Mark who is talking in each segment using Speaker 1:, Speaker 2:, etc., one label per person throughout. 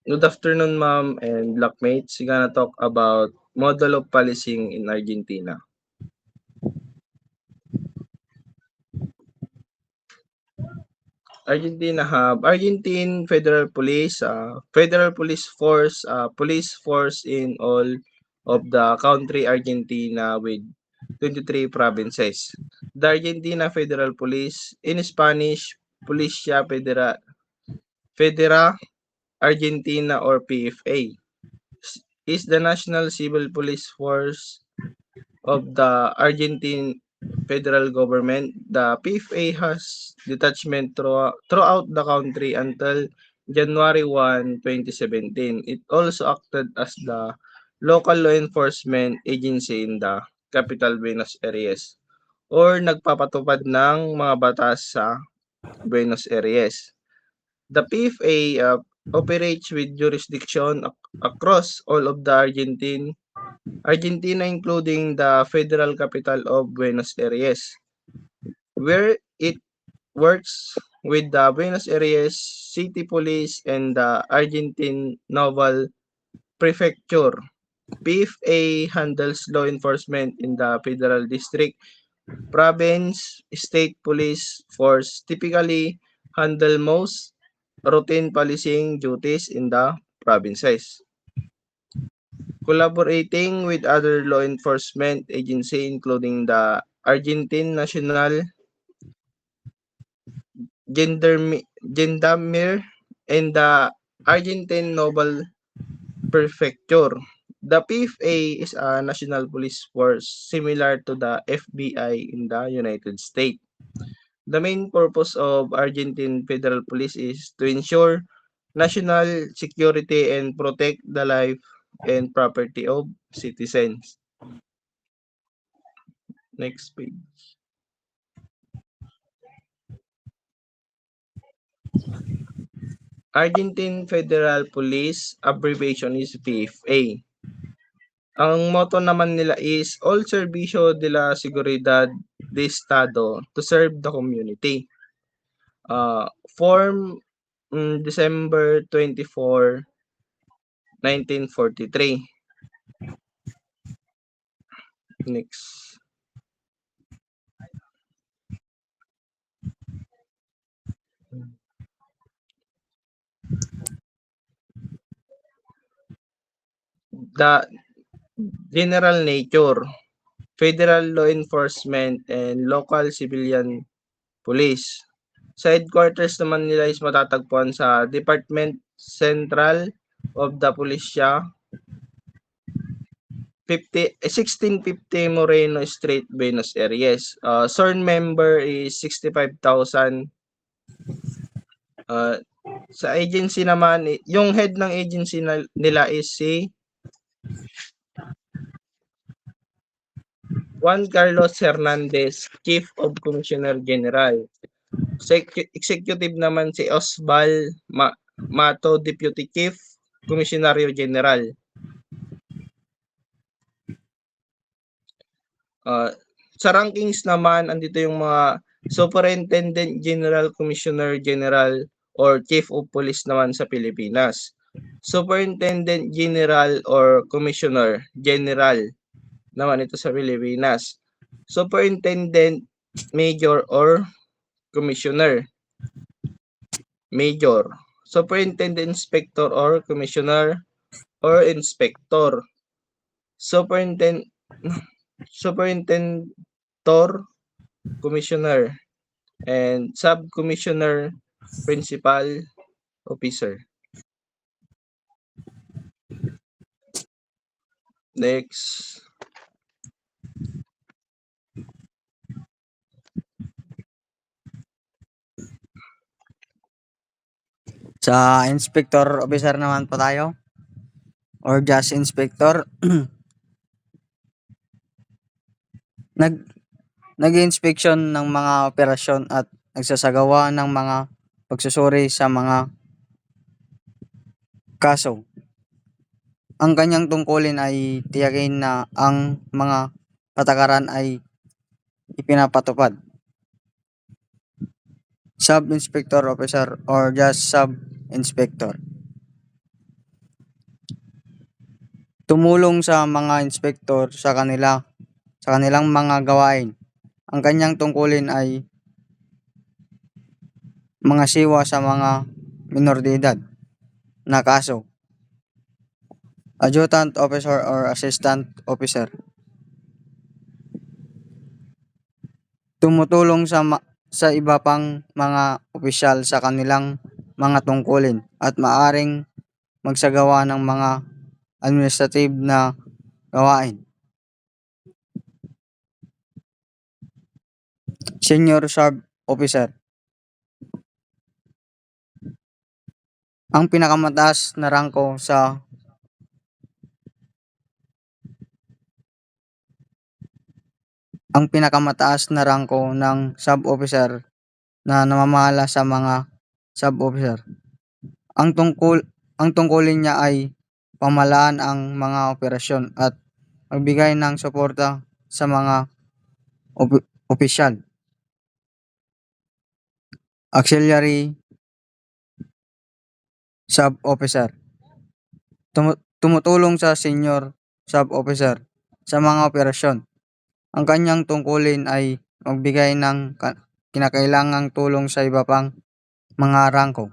Speaker 1: Good afternoon, ma'am and blockmates. We're gonna talk about model of policing in Argentina. Argentina have Argentine Federal Police, Federal Police force in all of the country Argentina with 23 provinces. The Argentina Federal Police, in Spanish, Policia Federa Argentina or PFA, is the national civil police force of the Argentine federal government. The PFA has detachment throughout the country until January 1, 2017. It also acted as the local law enforcement agency in the capital Buenos Aires or nagpapatupad ng mga batas sa Buenos Aires. The PFA operates with jurisdiction across all of the Argentina including the federal capital of Buenos Aires, where it works with the Buenos Aires City Police and the Argentine Naval Prefecture. PFA handles law enforcement in the federal district, province, state police force typically handle most routine policing duties in the provinces. Collaborating with other law enforcement agencies including the Argentine National Gendarmerie and the Argentine Naval Prefecture. The PFA is a national police force similar to the FBI in the United States. The main purpose of Argentine Federal Police is to ensure national security and protect the life and property of citizens. Next page. Argentine Federal Police abbreviation is PFA. Ang motto naman nila is All Servicio de la Seguridad de Estado to serve the community. Form December 24, 1943. Next. The general nature, federal law enforcement and local civilian police. Sa headquarters naman nila is matatagpuan sa Department Central of the Policia 1650 Moreno Street, Buenos Aires. Sworn member is 65,000. Sa agency naman, yung head ng agency nila is si Juan Carlos Hernandez, Chief of Commissioner General. Executive naman si Osval Mato, Deputy Chief Commissionario General. Sa rankings naman, andito yung mga Superintendent General, Commissioner General, or Chief of Police naman sa Pilipinas. Superintendent General or Commissioner General naman ito sa Pilipinas. Superintendent Major or Commissioner Major. Superintendent Inspector or Commissioner or Inspector. Superintentor, Commissioner, and Sub-Commissioner, Principal Officer. Next.
Speaker 2: Sa inspector officer naman po tayo. Or just inspector. Nag-inspection ng mga operasyon at nagsasagawa ng mga pagsusuri sa mga kaso. Ang kanyang tungkulin ay tiyakin na ang mga patakaran ay ipinapatupad. Sub-inspector officer or just sub-inspector. tumulong sa mga inspektor sa kanilang mga gawain. Ang kanyang tungkulin ay mga siwa sa mga minor de edad na kaso. Adjutant officer or assistant officer. Tumutulong sa iba pang mga opisyal sa kanilang mga tungkulin at maaring magsagawa ng mga administrative na gawain. Senior sub officer. Ang pinakamataas na rangko sa ang pinakamataas na rangko ng sub-officer na namamahala sa mga sub-officer. Ang tungkulin niya ay pamahalaan ang mga operasyon at magbigay ng suporta sa mga opisyal. Auxiliary sub-officer. Tumutulong sa senior sub-officer sa mga operasyon. Ang kanyang tungkulin ay magbigay ng kinakailangang tulong sa iba pang mga rangko.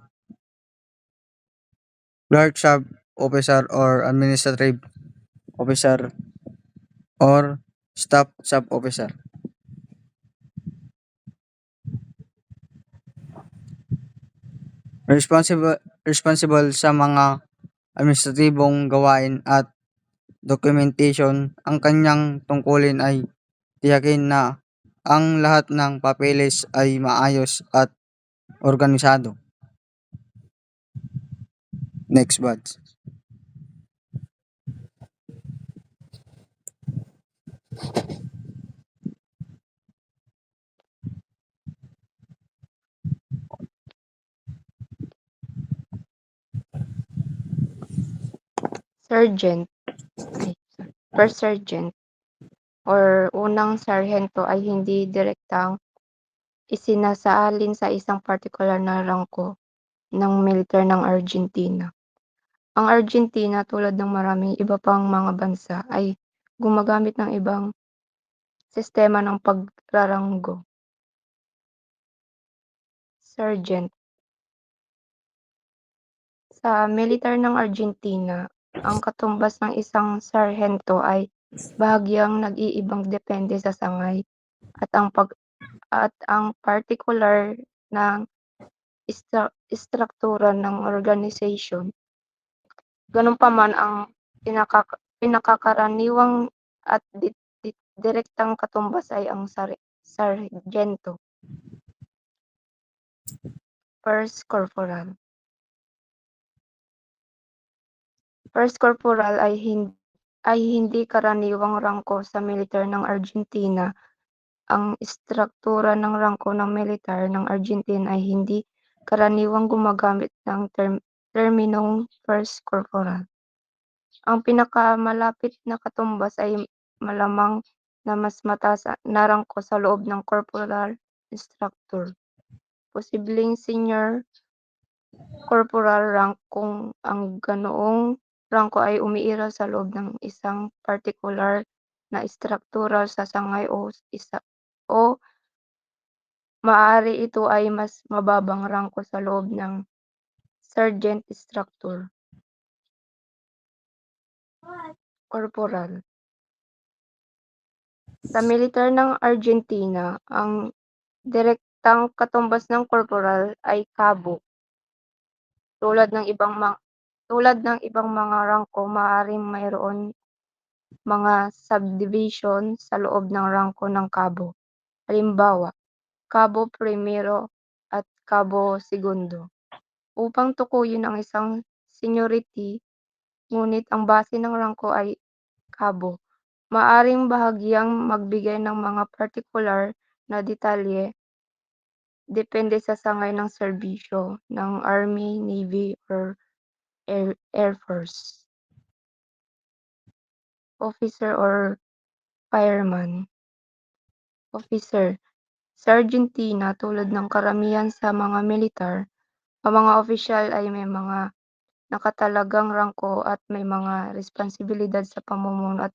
Speaker 2: Clerk sub-officer or administrative officer or staff sub-officer. Responsible sa mga administratibong gawain at documentation. Ang kanyang tungkulin ay tiyakin na ang lahat ng papeles ay maayos at organisado. Next batch.
Speaker 3: Sergeant, First Sergeant or unang sarhento ay hindi direktang isinasaalin sa isang partikular na rangko ng militar ng Argentina. Ang Argentina, tulad ng maraming iba pang mga bansa, ay gumagamit ng ibang sistema ng pagraranggo. Sergeant. Sa militar ng Argentina, ang katumbas ng isang sarhento ay bahagyang nag-iibang depende sa sangay at ang partikular ng istruktura ng organisasyon. Ganunpaman, ang pinakakaraniwang at direktang katumbas ay ang sargento. First Corporal. First Corporal ay hindi karaniwang rangko sa militar ng Argentina. Ang istruktura ng rangko ng militar ng Argentina ay hindi karaniwang gumagamit ng terminong First Corporal. Ang pinakamalapit na katumbas ay malamang na mas mataas na rangko sa loob ng corporal structure. Posibleng senior corporal rank kung ang ganoong rangko ay umiiral sa loob ng isang partikular na istruktura sa sangay o maaari ito ay mas mababang rangko sa loob ng sergeant structure. Corporal. Sa militar ng Argentina, ang direktang katumbas ng corporal ay cabo. Tulad ng ibang mga rangko, maaaring mayroon mga subdivision sa loob ng rangko ng cabo. Halimbawa, Cabo Primero at Cabo Segundo. Upang tukuyin ang isang seniority, ngunit ang base ng rangko ay cabo, maaaring bahagyang magbigay ng mga partikular na detalye depende sa sangay ng serbisyo ng Army, Navy, or Air Force. Officer or fireman. Officer. Sa Argentina, tulad ng karamihan sa mga militar, ang mga opisyal ay may mga nakatalagang rangko at may mga responsibilidad sa pamumuno at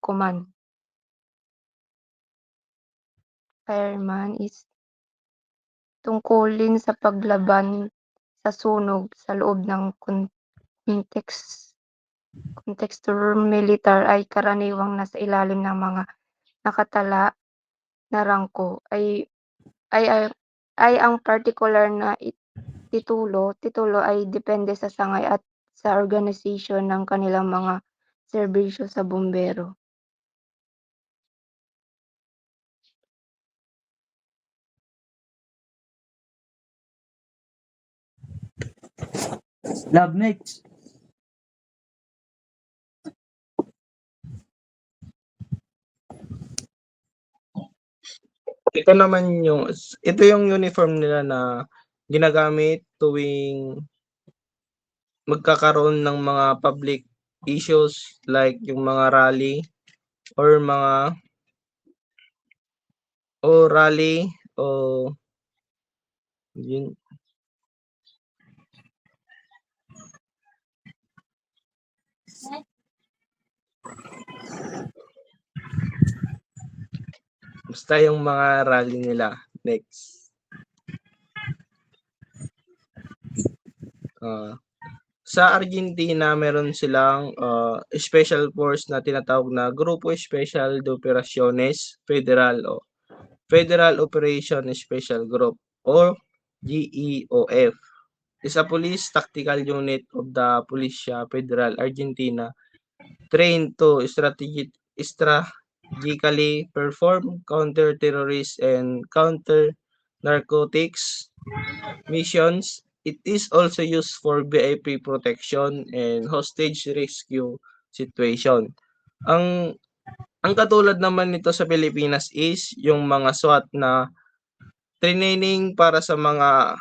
Speaker 3: command. Fireman is tungkulin sa paglaban sa sunog sa loob ng konteksto militar ay karaniwang nasa ilalim ng mga nakatala na rangko ay ang partikular na titulo ay depende sa sangay at sa organisasyon ng kanilang mga serbisyo sa bumbero.
Speaker 2: Love next.
Speaker 1: Ito yung uniform nila na ginagamit tuwing magkakaroon ng mga public issues like yung mga rally or rally o yun. Basta yung mga rally nila. Next. Sa Argentina, meron silang special force na tinatawag na Grupo Especial de Operaciones Federal o Federal Operation Special Group or GEOF. Is a police tactical unit of the Policia Federal Argentina trained to strategically perform counter-terrorist and counter-narcotics missions. It is also used for VIP protection and hostage rescue situation. Ang katulad naman nito sa Pilipinas is yung mga SWAT na training para sa mga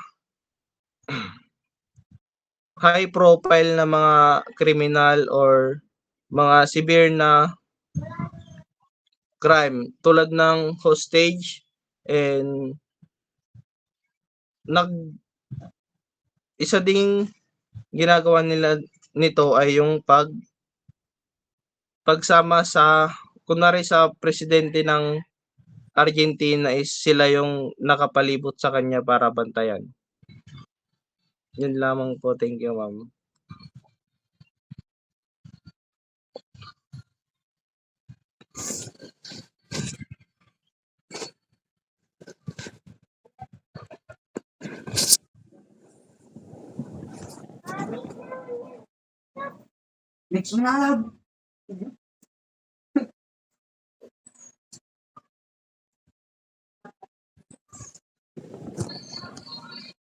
Speaker 1: high profile na mga kriminal or mga severe na crime tulad ng hostage and isa ding ginagawa nila nito ay yung pagsama sa kunwari sa presidente ng Argentina is sila yung nakapalibot sa kanya para bantayan. Yun lamang po. Thank you, ma'am.
Speaker 2: Next na love.